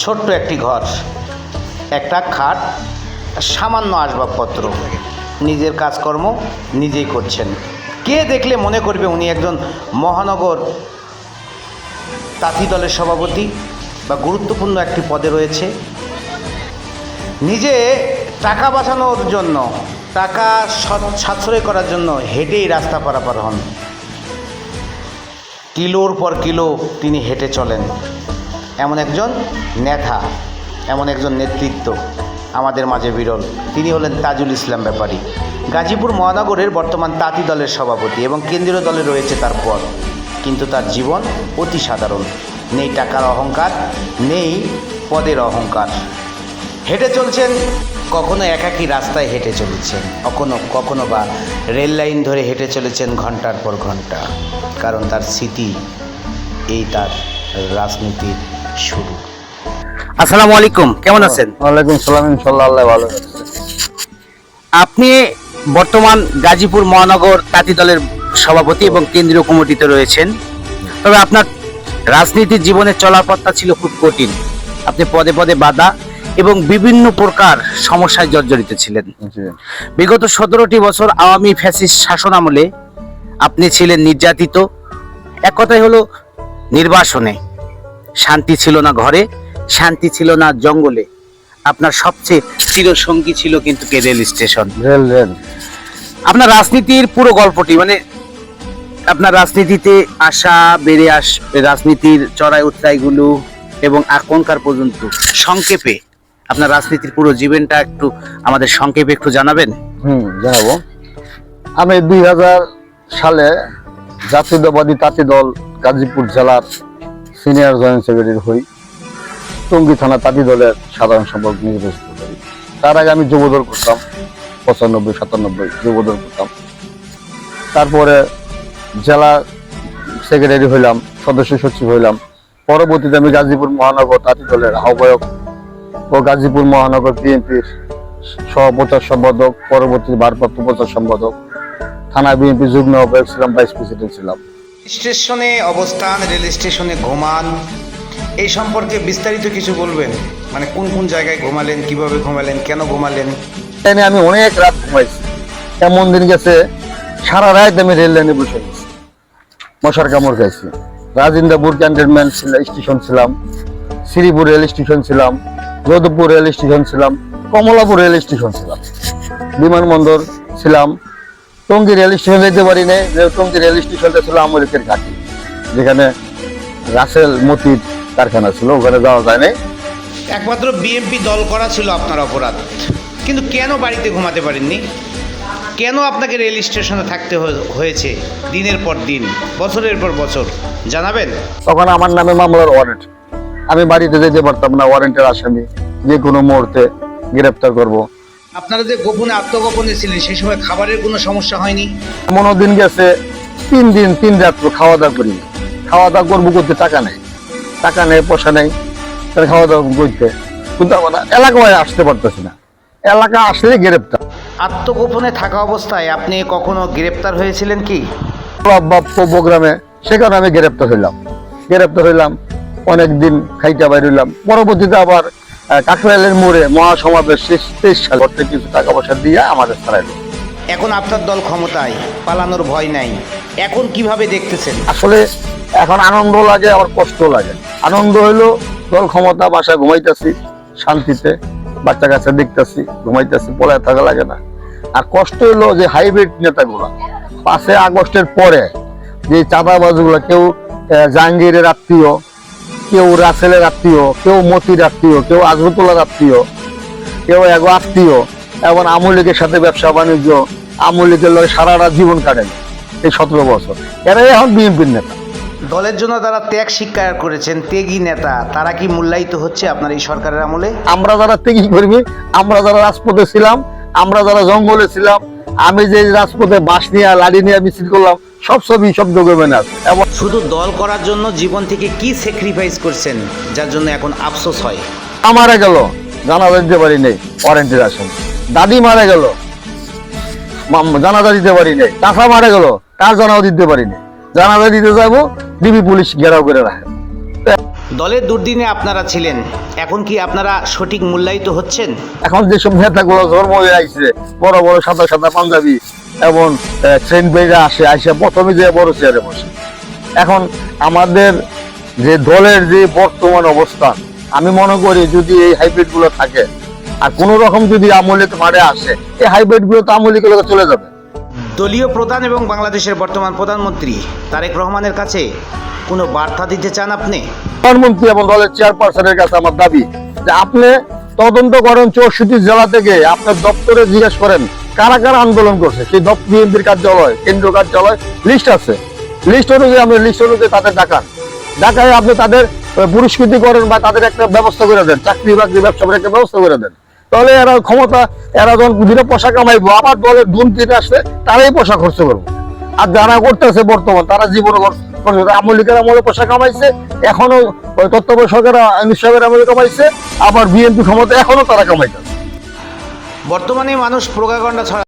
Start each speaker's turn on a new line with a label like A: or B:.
A: ছোট্ট একটি ঘর, একটা খাট, সামান্য আসবাবপত্র, নিজের কাজকর্ম নিজেই করছেন। কে দেখলে মনে করবে উনি একজন মহানগর তাঁতি দলের সভাপতি বা গুরুত্বপূর্ণ একটি পদে রয়েছে। নিজে টাকা বাঁচানোর জন্য, টাকা সাশ্রয় করার জন্য হেঁটেই রাস্তা পারাপার হন। কিলোর পর কিলো তিনি হেঁটে চলেন। এমন একজন নেতা, এমন একজন নেতৃত্ব আমাদের মাঝে বিরল। তিনি হলেন তাজুল ইসলাম ব্যাপারী, গাজীপুর মহানগরের বর্তমান তাঁতি দলের সভাপতি এবং কেন্দ্রীয় দলে রয়েছে তার পদ। কিন্তু তার জীবন অতি সাধারণ, নেই টাকার অহংকার, নেই পদের অহংকার। হেঁটে চলছেন, কখনো একাকী রাস্তায় হেঁটে চলেছেন, কখনো বা রেল লাইন ধরে হেঁটে চলেছেন ঘন্টার পর ঘন্টা। কারণ তার স্মৃতি এই তার রাজনীতির শুরু। আসসালামু আলাইকুম, কেমন আছেন?
B: ওয়ালাইকুম সালাম, ইনশাআল্লাহ আল্লাহ ভালো আছে।
A: আপনি বর্তমান গাজীপুর মহানগর তাঁতি দলের সভাপতি এবং কেন্দ্রীয় কমিটিতে রয়েছেন। তবে আপনার রাজনীতির জীবনের চলার পথটা ছিল খুব কঠিন। আপনি পদে পদে বাধা এবং বিভিন্ন প্রকার সমস্যায় জর্জরিত ছিলেন। বিগত 17টি বছর আওয়ামী ফ্যাসিস্ট শাসন আমলে আপনি ছিলেন নির্যাতিত। এক কথাই হলো, নির্বাসনে শান্তি ছিল না, ঘরে শান্তি ছিল না, জঙ্গলে। আপনার সবচেয়ে চিরসঙ্গী ছিল কিন্তু রেল স্টেশন।
B: রেল
A: আপনার রাজনীতির পুরো গল্পটি, মানে আপনার রাজনীতিতে আসা, বেড়ে রাজনীতির চড়াই উতরাইগুলো এবং এখনকার পর্যন্ত সংক্ষেপে আপনার রাজনীতির পুরো জীবনটা একটু আমাদের সংক্ষেপে একটু জানাবেন?
B: জানাবো। আমি 2000 সালে জাতীয়তাবাদী তাঁতি দল গাজীপুর জেলার সিনিয়র জয়েন্ট সেক্রেটারি হই। টঙ্গী থানা তাঁতি দলের সাধারণ সম্পাদক নির্বাচিত করি। তার আগে আমি যুবদল করতাম, 95-97 যুবদল করতাম। তারপরে জেলা সেক্রেটারি হইলাম, সদস্য সচিব হইলাম। পরবর্তীতে আমি গাজীপুর মহানগর তাঁতি দলের আহ্বায়ক ও গাজীপুর মহানগর বিএনপির সহপ্রচার সম্পাদক, পরবর্তীতে ভারপ্রাপ্ত প্রচার সম্পাদক, থানা বিএনপি যুগ্ম আহ্বায়ক ছিলাম, ভাইস প্রেসিডেন্ট ছিলাম।
A: স্টেশনে অবস্থান, রেল স্টেশনে ঘুমান, এই সম্পর্কে বিস্তারিত কিছু বলবেন? মানে কোন কোন জায়গায় ঘুমালেন, কিভাবে ঘুমালেন, কেন ঘুমালেন?
B: আমি অনেক রাত ঘুমাইছি। এমন দিন গেছে সারা রাত আমি রেল লাইনে বসে গেছি, মশার কামড় খাইছি। রাজিন্দাপুর ক্যান্টনমেন্ট স্টেশন ছিলাম, শ্রীপুর রেল স্টেশন ছিলাম, যোধপুর রেল স্টেশন ছিলাম, কমলাপুর রেল স্টেশন ছিলাম, বিমানবন্দর ছিলাম। টঙ্গী রেল স্টেশন যেতে পারি নাই, টঙ্গী রেল স্টেশনটা ছিল আমরিকের ঘাটি, যেখানে রাসেল মতির কারখানা ছিল, ওখানে যাওয়া যায় নাই।
A: একমাত্র বিএনপি দল করা ছিল আপনার অপরাধ, কিন্তু কেন বাড়িতে ঘুমাতে পারেননি? কেন আপনাকে রেল স্টেশনে থাকতে হয়েছে দিনের পর দিন, বছরের পর বছর? জানাবেন।
B: তখন আমার নামে মামলার ওয়ারেন্ট, আমি বাড়িতে যেতে পারতাম না। ওয়ারেন্টের আসামি যে কোনো মুহূর্তে গ্রেপ্তার করব।
A: আপনারা যে গোপনে আত্মগোপনে ছিলেন, সেই সময় খাবারের কোনো সমস্যা হয়নি?
B: এমনও দিন গেছে 3 দিন 3 রাত খাওয়া দাওয়া করি। খাওয়া দাওয়া করবো করতে টাকা নেই, টাকা নেই, পয়সা নেই, তাহলে খাওয়া দাওয়া করতে। কিন্তু আমরা এলাকায় আসতে পারতেছি না, এলাকা আসলে গ্রেপ্তার।
A: আত্মগোপনে থাকা অবস্থায় আপনি কখনো গ্রেপ্তার হয়েছিলেন কি?
B: প্রোগ্রামে, সেখানে আমি গ্রেপ্তার হইলাম। অনেকদিন খাইতে বাইর হইলাম। পরবর্তীতে আবার কাকরাইলের মোড়ে মহাসমাবেশ 23 সাল থেকে কিছু টাকা পয়সা দিয়ে আমাদের ছাড়াইল।
A: এখন আপনার দল ক্ষমতায়, পালানোর ভয় নাই। এখন কিভাবে দেখতেছেন?
B: আসলে এখন আনন্দ লাগে, আবার কষ্ট লাগে। আনন্দ হইলো দল ক্ষমতা, বাসায় ঘুমাইতেছি শান্তিতে, বাচ্চা কাচ্চা দেখতেছি, ঘুমাইতেছি, পলায় থাকা লাগে না। আর কষ্ট হইলো যে হাইব্রিড নেতাগুলা 5 আগস্টের পরে যে চাঁদাবাজগুলা, কেউ জাহাঙ্গীরের আত্মীয়, কেউ রাসেলের আত্মীয়, কেউ মতির আত্মীয়, কেউ আজরতুল্লাহর আত্মীয়, কেউ এগো আত্মীয়, এবং আওয়ামী লীগের সাথে ব্যবসা বাণিজ্য, আওয়ামী লীগের লগে সারাটা জীবন কাটেন এই 17 বছর। এরাই এখন বিএনপির নেতা।
A: দলের জন্য তারা ত্যাগ স্বীকার করেছেন, ত্যাগী নেতা, তারা কি মূল্যায়িত হচ্ছে আপনার এই সরকারের আমলে?
B: আমরা যারা ত্যাগী কর্মী, আমরা যারা রাজপথে ছিলাম, আমরা যারা জঙ্গলে ছিলাম, আমি যে রাজপথে বাঁশ নিয়ে লাঠি নিয়ে মিছিল করলাম, সব ডকুমেন্ট আছে। এবং
A: শুধু দল করার জন্য জীবন থেকে কি স্যাক্রিফাইস করছেন, যার জন্য এখন আফসোস হয়?
B: মারা গেল, জানাজা দিতে পারি নেই, ওয়ারেন্টের আসেন। দাদি মারা গেল, জানাজা দিতে পারি নেই। চাষা মারা গেল, তার জানাজা দিতে পারি নেই। জানাজা দিতে যাবো, ডিবি পুলিশ ঘেরাও করে রাখে।
A: দলের দুর্দিনে আপনারা ছিলেন, এখন কি আপনারা সঠিক মূল্যায়িত হচ্ছেন?
B: এখন যেসব নেতাগুলো জন্ম হয়ে আইছে, বড় বড় সাদা সাদা পাঞ্জাবি এবং ট্রেন বেড়ে আসে প্রথমে যে বড় চেয়ারে বসে। এখন আমাদের যে দলের যে বর্তমান অবস্থান, আমি মনে করি যদি এই হাইব্রিড গুলো থাকে আর কোন রকম যদি আমলিক মারে আসে, এই হাইব্রিড গুলো তো আমলিকের লোকে চলে যাবে।
A: দলীয় প্রধান এবং বাংলাদেশের বর্তমান প্রধানমন্ত্রী তারেক রহমানের কাছে কোনো বার্তা দিতে চান আপনি?
B: প্রধানমন্ত্রী এবং দলের চেয়ারপারসনের কাছে আমার দাবি যে আপনি তদন্ত করেন 64 জেলা থেকে, আপনার দপ্তরে জিজ্ঞেস করেন কারা কারা আন্দোলন করছে। সেই বিএনপির কার্যালয়, কেন্দ্রীয় কার্যালয় লিস্ট আছে, লিস্ট অনুযায়ী আপনি লিস্ট অনুযায়ী তাদের ডাকায় আপনি তাদের পুরস্কৃতি করেন বা তাদের একটা ব্যবস্থা করে দেন, চাকরি বাকরি ব্যবসা করে একটা ব্যবস্থা করে দেন। তাহলে এরা ক্ষমতা, এরা যখন দিনে পয়সা কামাইবো, আবার দলের দুর্নীতি আসলে তারাই পয়সা খরচ করবো। আর যারা করতেছে বর্তমান, তারা জীবনে আমলিকের আমলে পয়সা কামাইছে, এখনো তত্ত্বাবধায়ক সরকার নিঃসরকার আমলে কামাইছে, আবার বিএনপি ক্ষমতা এখনো তারা কামাইতেছে।
A: বর্তমানে মানুষ প্রোপাগান্ডা ছড়া